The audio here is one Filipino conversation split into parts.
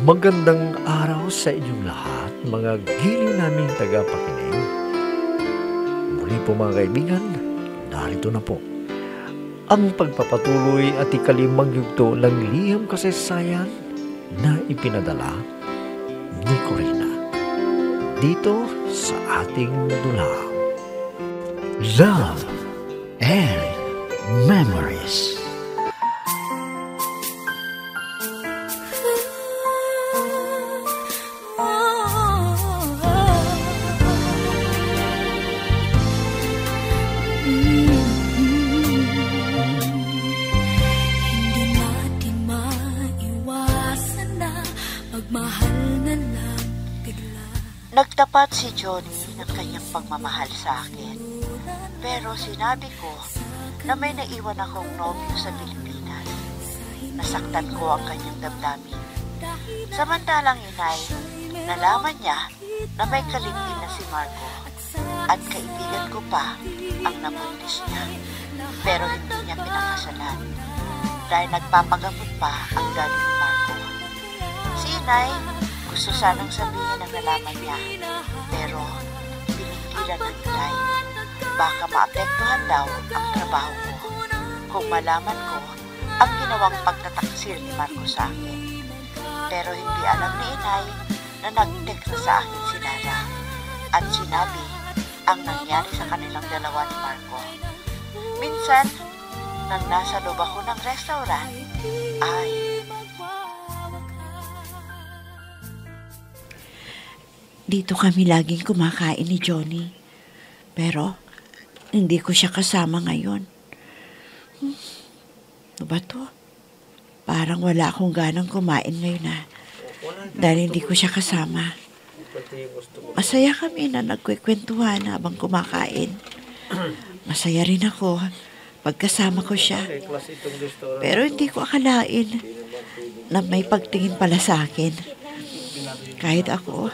Magandang araw sa inyong lahat, mga giliw naming tagapakinig. Muli po mga kaibigan, narito na po ang pagpapatuloy at ikalimang yugto ng liham kasaysayan na ipinadala ni Corina dito sa ating dulang Love and Memories. Nagtapat si Johnny ng kanyang pagmamahal sa akin, pero sinabi ko na may naiwan akong nobyo sa Pilipinas. Nasaktan ko ang kanyang damdamin. Samantalang inay, nalaman niya na may kalipin na si Marco at kaibigan ko pa ang nabuntis niya, pero hindi niya pinakasalan dahil nagpapagamot pa ang daddy ni Marco. Si inay, gusto sanang sabihin ang nalaman niya, pero pinigilan ng inay. Baka maapektuhan daw ang trabaho ko kung malaman ko ang ginawang pagtataksil ni Marco sa akin. Pero hindi alam ni inay na nag-text na sa akin si Nana at sinabi ang nangyari sa kanilang dalawa ni Marco. Minsan, nang nasa loob ako ng restaurant, ay dito kami laging kumakain ni Johnny. Pero, hindi ko siya kasama ngayon. Ano ba to? Parang wala akong ganang kumain ngayon dahil hindi ko siya kasama. Masaya kami na nagkwekwentuhan habang kumakain. Masaya rin ako pagkasama ko siya. Pero hindi ko akalain na may pagtingin pala sa akin. Kahit ako,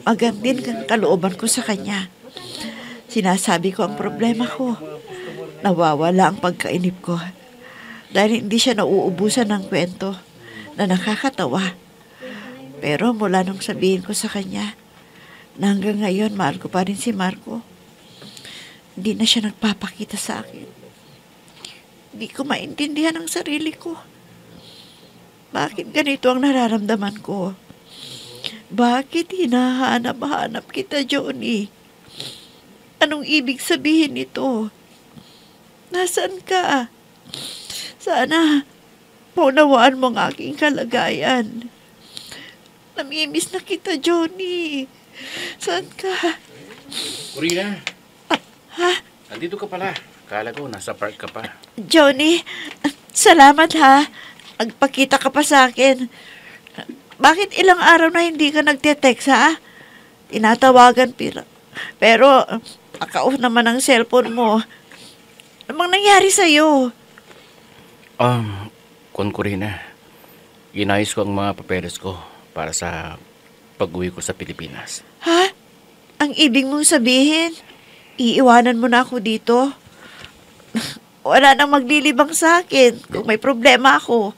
magandin ang kalooban ko sa kanya. Sinasabi ko ang problema ko. Nawawala ang pagkainip ko dahil hindi siya nauubusan ng kwento na nakakatawa. Pero mula nung sabihin ko sa kanya na hanggang ngayon mahal ko pa rin si Marco, hindi na siya nagpapakita sa akin. Hindi ko maintindihan ang sarili ko. Bakit ganito ang nararamdaman ko? Bakit hinahanap-hanap kita, Johnny? Anong ibig sabihin nito? Nasaan ka? Sana maunawaan mo ang aking kalagayan. Namimiss na kita, Johnny. Saan ka? Corina! Ha? Andito ka pala. Kala ko nasa park ka pa. Johnny, salamat ha. Nagpakita ka pa sa akin. Bakit ilang araw na hindi ka nagte-text, ha? Tinatawagan pero naka-off naman ang cellphone mo. Anong nangyari sa'yo? Corina, inayos ko ang mga papeles ko para sa pag-uwi ko sa Pilipinas. Ha? Ang ibig mong sabihin, iiwanan mo na ako dito? Wala nang maglilibang sa akin kung may problema ako.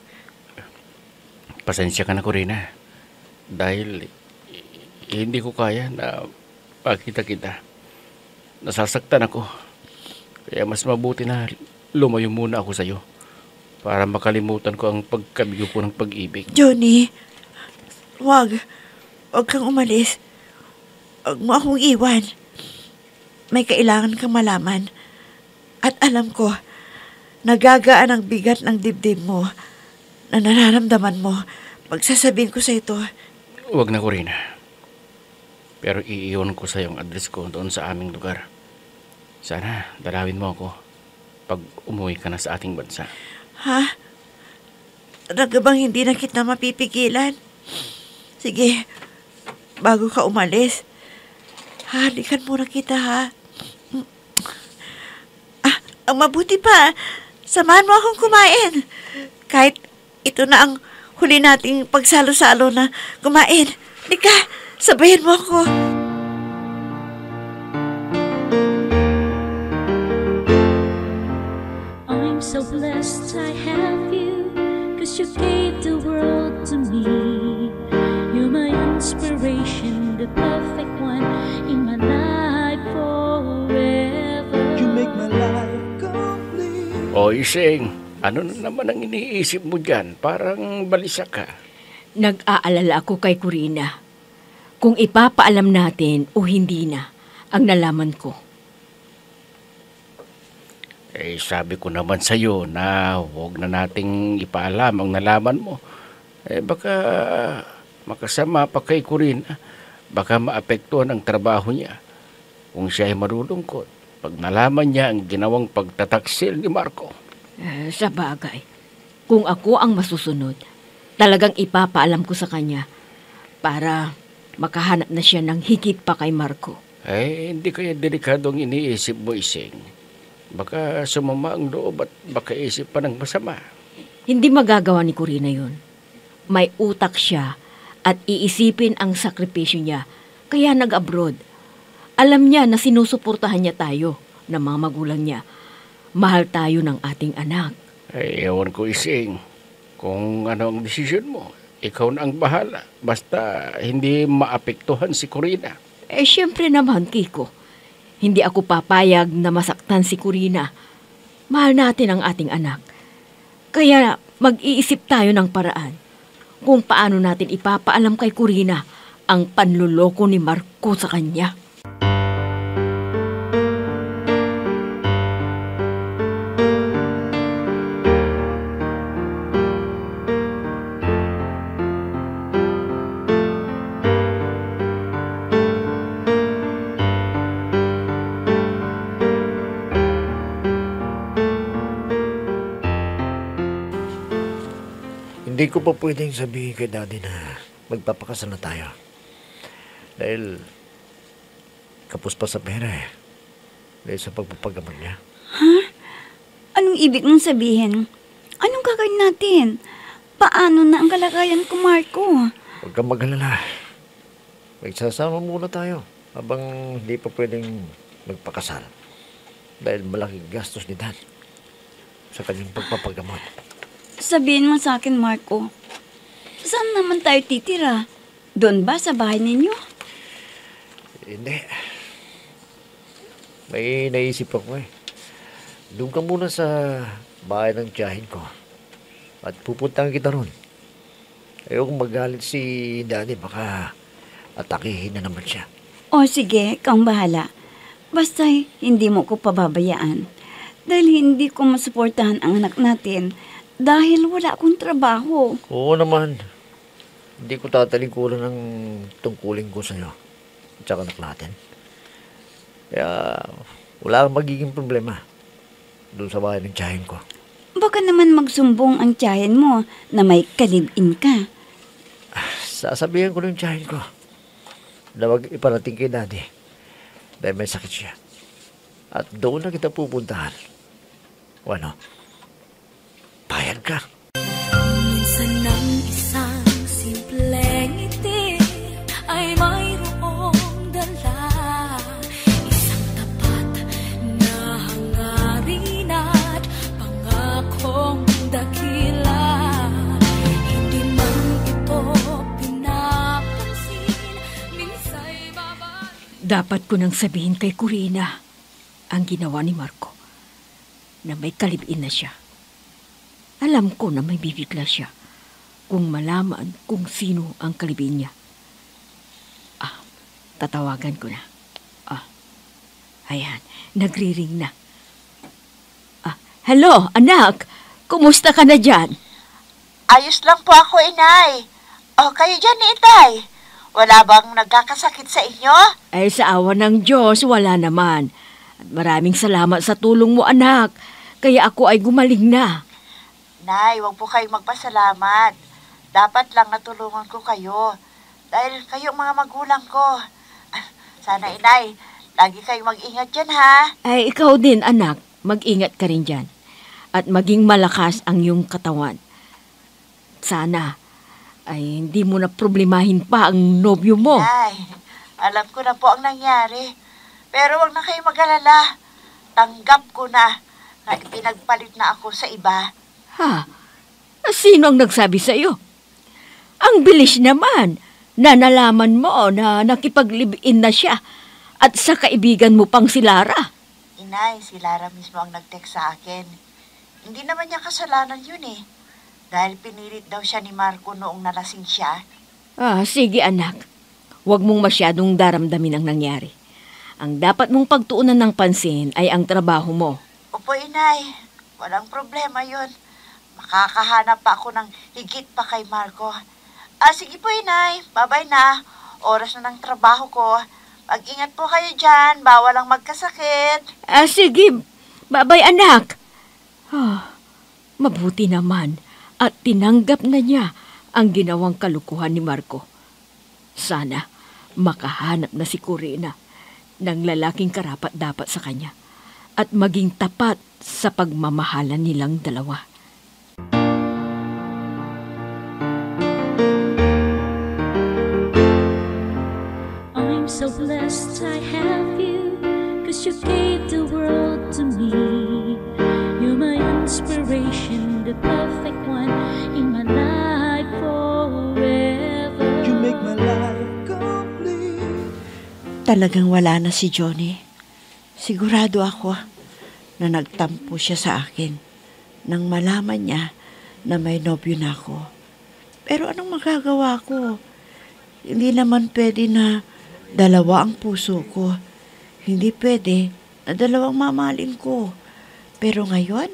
Pasensya ka na, Corina. Dahil hindi ko kaya na pakita kita. Nasasaktan ako. Kaya mas mabuti na lumayo muna ako sa'yo para makalimutan ko ang pagkabigo ko ng pag-ibig. Johnny, wag kang umalis. Wag mo akong iwan. May kailangan kang malaman. At alam ko, nagagaan ang bigat ng dibdib mo na nararamdaman mo. Magsasabihin ko sa ito. Huwag na, Corina. Pero iiwan ko sa yung address ko doon sa aming lugar. Sana dalawin mo ako pag umuwi ka na sa ating bansa. Ha? Talaga bang hindi na kita mapipigilan? Sige, bago ka umalis, halikan muna kita, ha? Ang mabuti pa, samahan mo akong kumain. Kahit ito na ang huli nating pagsalo-salo na kumain. Lika, sabayan mo ako. I'm so blessed I have you, 'cause you gave the world to me. O Iseng, ano na naman ang iniisip mo dyan? Parang balisa ka. Nag-aalala ako kay Corina. Kung ipapaalam natin o hindi na ang nalaman ko. Sabi ko naman sa'yo na huwag na nating ipaalam ang nalaman mo. Baka makasama pa kay Corina. Baka maapektuhan ang trabaho niya. Kung siya ay marulungkot, pag nalaman niya ang ginawang pagtataksil ni Marco. Sa bagay, kung ako ang masusunod, talagang ipapaalam ko sa kanya para makahanap na siya ng higit pa kay Marco. Hindi kaya delikado ang iniisip mo, Iseng. Baka sumama ang loob at baka isip pa ng masama. Hindi magagawa ni Corina yun. May utak siya at iisipin ang sakripisyo niya, kaya nag-abroad. Alam niya na sinusuportahan niya tayo, ng mga magulang niya. Mahal tayo ng ating anak. Ewan ko, Iseng. Kung ano ang desisyon mo, ikaw na ang bahala. Basta hindi maapektuhan si Corina. Siyempre naman, Kiko. Hindi ako papayag na masaktan si Corina. Mahal natin ang ating anak. Kaya mag-iisip tayo ng paraan kung paano natin ipapaalam kay Corina ang panluloko ni Marco sa kanya. Hindi ko pa pwedeng sabihin kay Daddy na magpapakasal na tayo. Dahil kapos pa sa pera eh. Dahil sa pagpapagamot niya. Anong ibig mong sabihin? Anong gagawin natin? Paano na ang kalagayan ko, Marco? Huwag kang mag-alala. Magsasama muna tayo habang hindi pa pwedeng magpakasal. Dahil malaking gastos ni Dad sa kanyang pagpapagamot. Sabihin mo sa akin, Marco. Saan naman tayo titira? Doon ba sa bahay ninyo? Hindi. May naisip ako eh. Doon ka muna sa bahay ng tiyahin ko. At pupuntahan kita ron. Ayokong magalit si Daddy. Baka atakihin na naman siya. O sige, kang bahala. Basta hindi mo ko pababayaan. Dahil hindi ko masuportahan ang anak natin. Dahil wala akong trabaho. Oo naman. Hindi ko tatalingkuran ng tungkulin ko sa'yo. At saka anak natin. Kaya wala kang magiging problema doon sa bahay ng tiyahin ko. Baka naman magsumbong ang tiyahin mo na may kalibin ka. Sasabihan ko ng tiyahin ko na wag iparating kay Daddy dahil may sakit siya. At doon na kita pupuntahan. O ano? Payag ka. Minsan ng isang simpleng ngiti ay mayroong dala. Isang tapat na hangarin at pangakong dakila. Hindi man ito pinapansin, minsa'y Dapat ko nang sabihin kay Corina ang ginawa ni Marco, na may kalibin na siya. Alam ko na may bibigla siya kung malaman kung sino ang kalibin niya. Tatawagan ko na. Ayan, nagri-ring na. Hello, anak! Kumusta ka na dyan? Ayos lang po ako, inay. O, kayo dyan ni itay. Wala bang nagkakasakit sa inyo? Sa awa ng Diyos, wala naman. At maraming salamat sa tulong mo, anak. Kaya ako ay gumaling na. Nay, wag po kayong magpasalamat. Dapat lang natulungan ko kayo. Dahil kayong mga magulang ko. Sana, inay, lagi kayong mag-ingat dyan, ha? Ikaw din, anak. Mag-ingat ka rin dyan. At maging malakas ang iyong katawan. Sana ay hindi mo na problemahin pa ang nobyo mo. Nay, alam ko na po ang nangyari. Pero wag na kayong mag-alala. Tanggap ko na ipinagpalit na ako sa iba. Sino ang nagsabi sa iyo? Ang bilis naman na nalaman mo na nakipag-live-in na siya at sa kaibigan mo pang si Lara. Inay, si Lara mismo ang nag-text sa akin. Hindi naman niya kasalanan yun eh. Dahil pinilit daw siya ni Marco noong nalasing siya. Sige anak. Huwag mong masyadong daramdamin ang nangyari. Ang dapat mong pagtuunan ng pansin ay ang trabaho mo. Opo, inay. Walang problema yun. Makakahanap pa ako ng higit pa kay Marco. Sige po, inay. Bye-bye na. Oras na ng trabaho ko. Mag-ingat po kayo dyan. Bawal ang magkasakit. Sige. Bye-bye anak. Mabuti naman at tinanggap na niya ang ginawang kalukuhan ni Marco. Sana makahanap na si Corina ng lalaking karapat-dapat sa kanya at maging tapat sa pagmamahalan nilang dalawa. I'm so blessed I have you, 'cause you gave the world to me. You're my inspiration, the perfect one in my life forever. You make my life complete. Talagang wala na si Johnny. Sigurado ako na nagtampo siya sa akin nang malaman niya na may nobyo na ako. Pero anong magagawa ko? Hindi naman pwede na dalawa ang puso ko. Hindi pwede na dalawang mamahalin ko. Pero ngayon,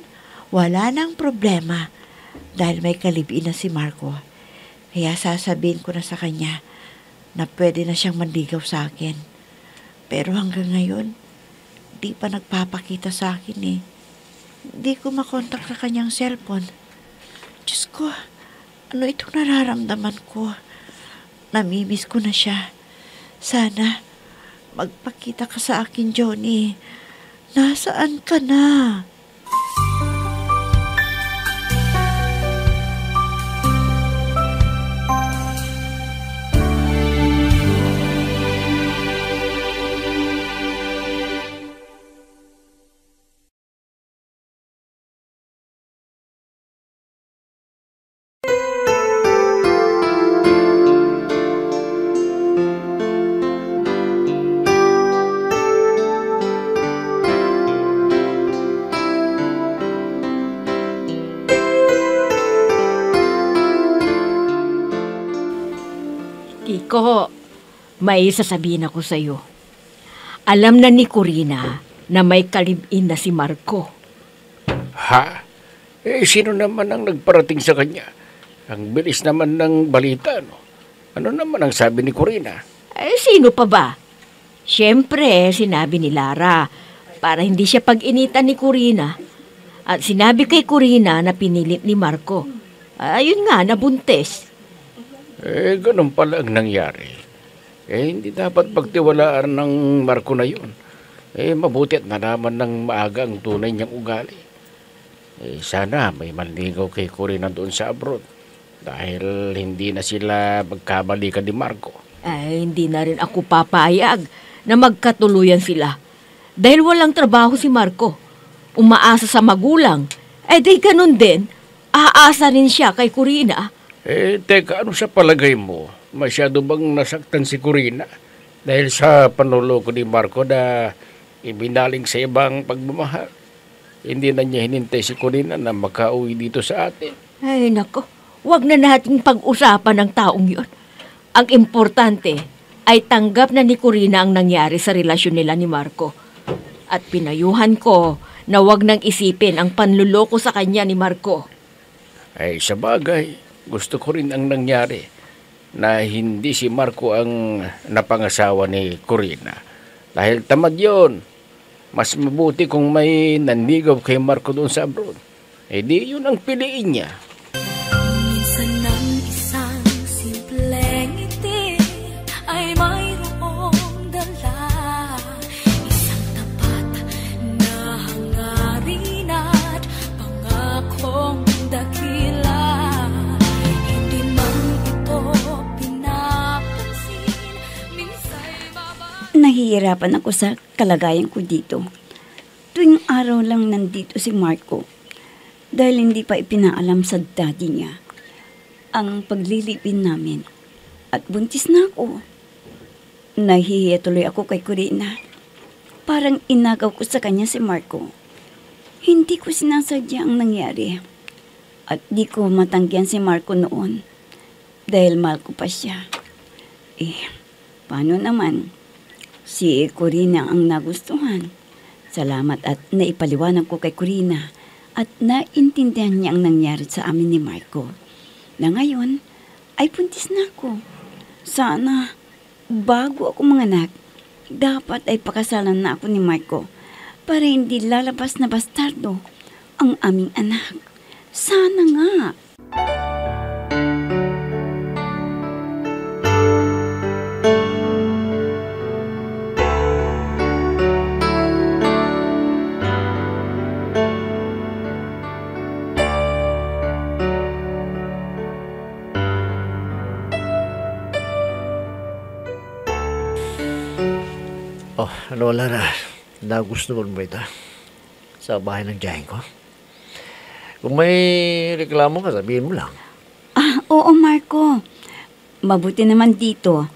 wala nang problema dahil may kalibin na si Marco. Kaya sasabihin ko na sa kanya na pwede na siyang manligaw sa akin. Pero hanggang ngayon, di pa nagpapakita sa akin eh. Hindi ko makontak sa kanyang cellphone. Diyos ko, ano itong nararamdaman ko? Namimiss ko na siya. Sana, magpakita ka sa akin, Johnny. Nasaan ka na? Kiko, may sasabihin ako sa iyo. Alam na ni Corina na may kalibin na si Marco. Ha? Sino naman ang nagparating sa kanya? Ang bilis naman ng balita, no? Ano naman ang sabi ni Corina? Sino pa ba? Siyempre, sinabi ni Lara para hindi siya pag-initan ni Corina. At sinabi kay Corina na pinilit ni Marco. Ayun nga, nabuntis. Ganun pala ang nangyari. Hindi dapat pagtiwalaan ng Marco na yun. Mabuti at nalaman ng maaga ang tunay niyang ugali. Sana may manligaw kay Corina doon sa abroad. Dahil hindi na sila magkabalikan ni Marco. Hindi na rin ako papayag na magkatuluyan sila. Dahil walang trabaho si Marco. Umaasa sa magulang. Di ganun din. Aasa rin siya kay Corina. Teka, ano sa palagay mo? Masyado bang nasaktan si Corina? Dahil sa panuloko ni Marco na ibinaling sa ibang pagmamahal. Hindi na niya hinintay si Corina na makauwi dito sa atin. Nako, wag na nating pag-usapan ng taong yun. Ang importante ay tanggap na ni Corina ang nangyari sa relasyon nila ni Marco. At pinayuhan ko na wag nang isipin ang panluloko sa kanya ni Marco. Sa bagay, gusto ko rin ang nangyari na hindi si Marco ang napangasawa ni Corina. Dahil tamad yun. Mas mabuti kung may nanligaw kay Marco doon sa abroad. Di yun ang piliin niya. Minsan ng isang simpleng ngiti ay mayroong dala. Isang tapat na hangarin at pangakong dakila. Hindi man ito pinapansin, minsa'y Nahihirapan ako sa kalagayan ko dito. Tuwing araw lang nandito si Marco dahil hindi pa ipinaalam sa daddy niya ang paglilipin namin at buntis na ako. Nahihiya tuloy ako kay Corina. Parang inagaw ko sa kanya si Marco. Hindi ko sinasadya ang nangyari. At di ko matanggihan si Marco noon. Dahil mahal ko pa siya. Paano naman? Si Corina ang nagustuhan. Salamat at naipaliwanag ko kay Corina at naintindihan niya ang nangyari sa amin ni Marco. Na ngayon ay buntis na ako. Sana bago ako manganak, dapat ay pakasalan na ako ni Marco para hindi lalabas na bastardo ang aming anak. Sana nga. Oh, ano, Lara? Nagustuhan mo ito sa bahay ng tiyahin ko? Kung may reklamo ka, sabihin mo lang. Oo, Marco. Mabuti naman dito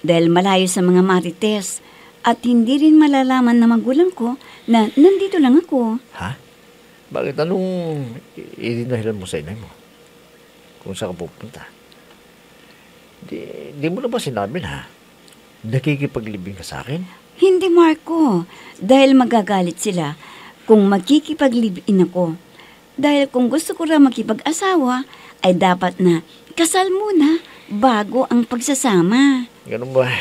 dahil malayo sa mga marites at hindi rin malalaman na magulang ko na nandito lang ako. Ha? Bakit anong idinahilan mo sa inay mo? Kung saan ka pupunta? Di mo na ba sinabi na nakikipaglibing ka sa akin? Hindi, Marco. Dahil magagalit sila kung magkikipag-live-in ako. Dahil kung gusto ko lang makipag-asawa, ay dapat na kasal muna bago ang pagsasama. Ganun ba?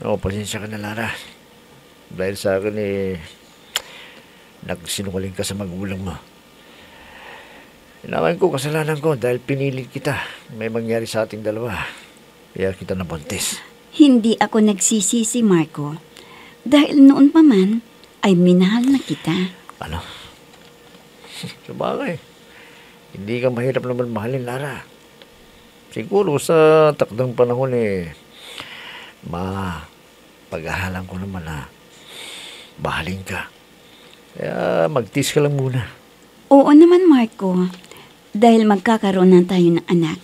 Oo, pasensya ka na, Lara. Dahil sa akin nagsinungaling ka sa magulang mo. Inaman ko, kasalanan ko dahil pinilit kita. May mangyari sa ating dalawa. Kaya kita nabuntis. Hindi ako nagsisisi, Marco. Dahil noon pa man, ay minahal na kita. Ano? Sabagay. Hindi ka mahirap naman mahalin, Lara. Siguro sa takdang panahon paghahalan ko naman na mahalin ka. Kaya magtis ka lang muna. Oo naman, Marco. Dahil magkakaroon na tayo ng anak.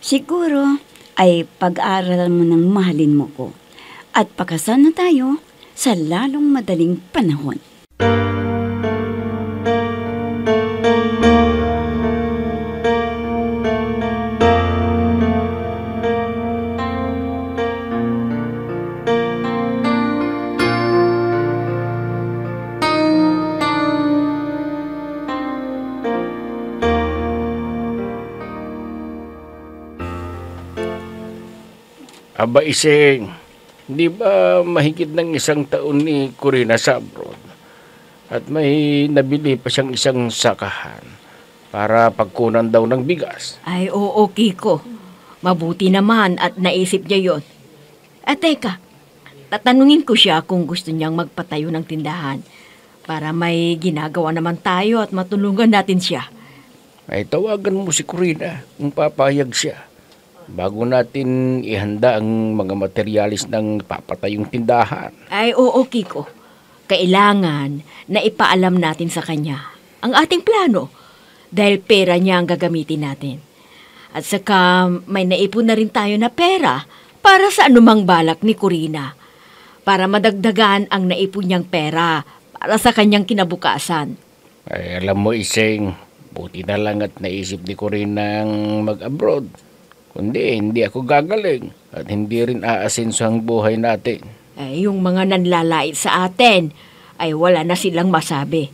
Siguro ay pag-aaralan mo ng mahalin mo ko. At pakasal na tayo sa lalong madaling panahon. Aba, Iseng, di ba mahigit ng 1 taon ni Corina sa abroad? At may nabili pa siyang isang sakahan para pagkunan daw ng bigas. Ay, oo, Kiko. Mabuti naman at naisip niya yon. At teka, tatanungin ko siya kung gusto niyang magpatayo ng tindahan para may ginagawa naman tayo at matulungan natin siya. Ay, tawagan mo si Corina kung papayag siya. Bago natin ihanda ang mga materialis ng papatayong tindahan. Ay, oo, Kiko. Kailangan na ipaalam natin sa kanya ang ating plano dahil pera niya ang gagamitin natin. At saka may naipon na rin tayo na pera para sa anumang balak ni Corina para madagdagan ang naipon niyang pera para sa kanyang kinabukasan. Ay, alam mo, Iseng, buti na lang at naisip ni Corina ang mag-abroad. Kundi hindi ako gagaling at hindi rin aasenso ang buhay natin. Ay, yung mga nanlalait sa atin ay wala na silang masabi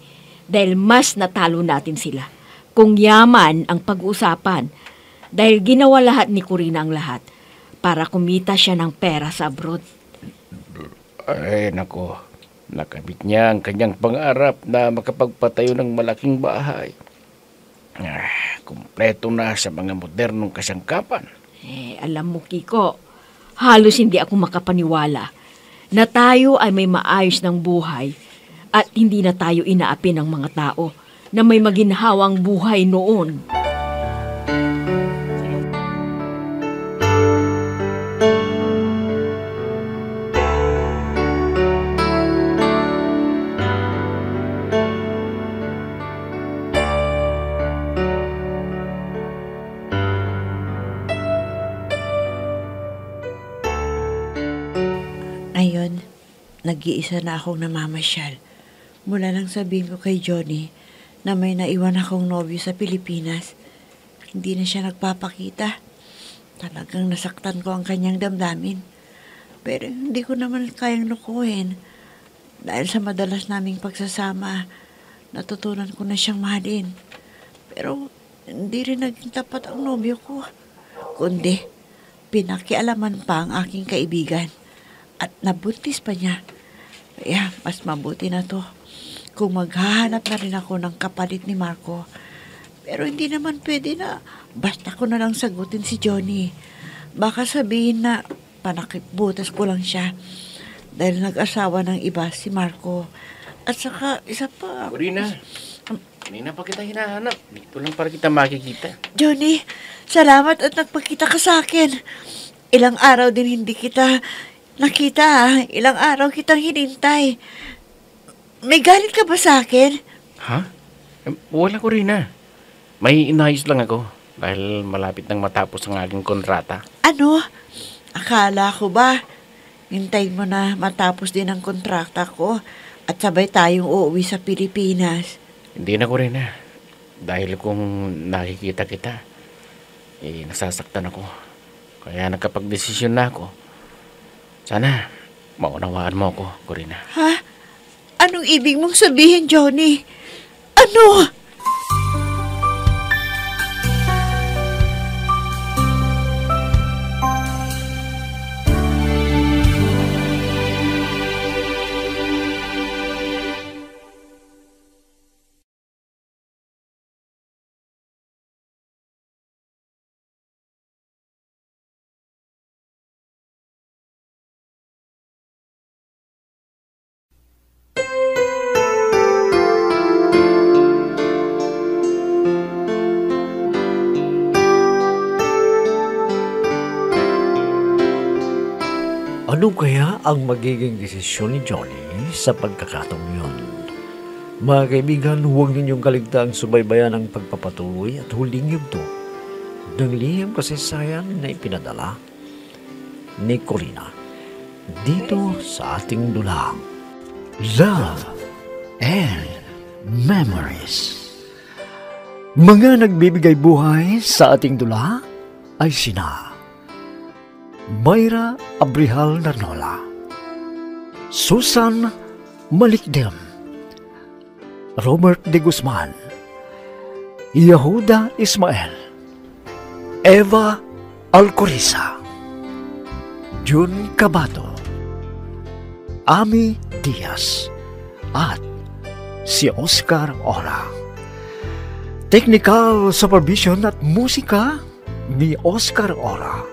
dahil mas natalo natin sila. Kung yaman ang pag-uusapan dahil ginawa lahat ni Corina ang lahat para kumita siya ng pera sa abroad. Ay, nako. Nakamit niya ang kanyang pangarap na makapagpatayo ng malaking bahay. Kumpleto na sa mga modernong kasangkapan. Alam mo, Kiko, halos hindi ako makapaniwala na tayo ay may maayos ng buhay at hindi na tayo inaapi ng mga tao na may maginhawang buhay noon. Ngayon, nag-iisa na akong namamasyal. Mula nang sabihin ko kay Johnny na may naiwan akong nobyo sa Pilipinas. Hindi na siya nagpapakita. Talagang nasaktan ko ang kanyang damdamin. Pero hindi ko naman kayang lukuhin. Dahil sa madalas naming pagsasama, natutunan ko na siyang mahalin. Pero hindi rin naging tapat ang nobyo ko. Kundi, pinakialaman pa ang aking kaibigan. At nabuntis pa niya. Kaya mas mabuti na to kung maghahanap na rin ako ng kapalit ni Marco. Pero hindi naman pwede na basta ko na lang sagutin si Johnny. Baka sabihin na panakipbutas ko lang siya dahil nag-asawa ng iba si Marco. At saka isa pa... Corina, kanina pa kita hinahanap. Dito lang para kita makikita. Johnny, salamat at nagpakita ka sa akin. Ilang araw din hindi kita nakita ha. Ilang araw kitang hinintay. May galit ka ba sa akin? Ha? Wala, Corina. May inayos lang ako dahil malapit nang matapos ang aking kontrata. Ano? Akala ko ba hintayin mo na matapos din ang kontrakta ko at sabay tayong uuwi sa Pilipinas? Hindi na, Corina. Dahil kung nakikita kita, nasasaktan ako. Kaya nagkapag-desisyon na ako. Sana maunawaan mo ako, Corina. Ha? Anong ibig mong sabihin, Johnny? Ano? Ano kaya ang magiging desisyon ni Johnny sa pagkakataong yun? Mga kaibigan, huwag ninyong kaligtaang subaybayan ang pagpapatuloy at huling yugto ng lihim kasaysayan na ipinadala ni Corina dito sa ating dulang Love and Memories. Mga nagbibigay buhay sa ating dula ay sina Mayra Abrihal Narnola, Susan Malikdem, Robert de Guzman, Yehuda Ismael, Eva Alcoriza, Jun Cabato, Ami Diaz, at si Oscar Ora. Technical supervision at musika ni Oscar Ora.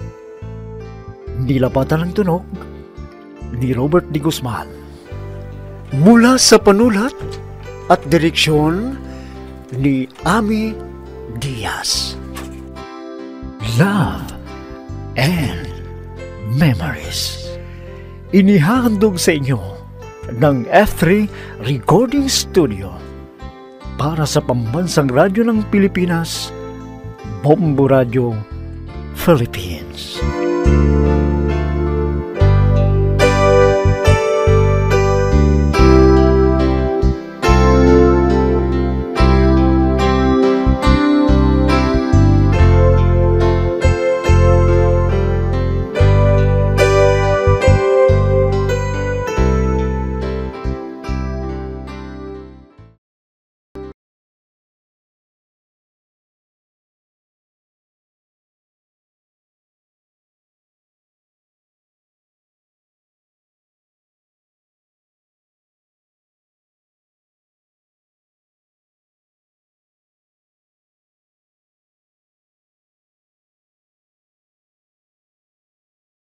Nilapatan ng tunog ni Robert de Guzman. Mula sa panulat at direksyon ni Ami Diaz. Love and Memories. Inihahandog sa inyo ng F3 Recording Studio para sa Pambansang Radyo ng Pilipinas, Bombo Radio, Philippines.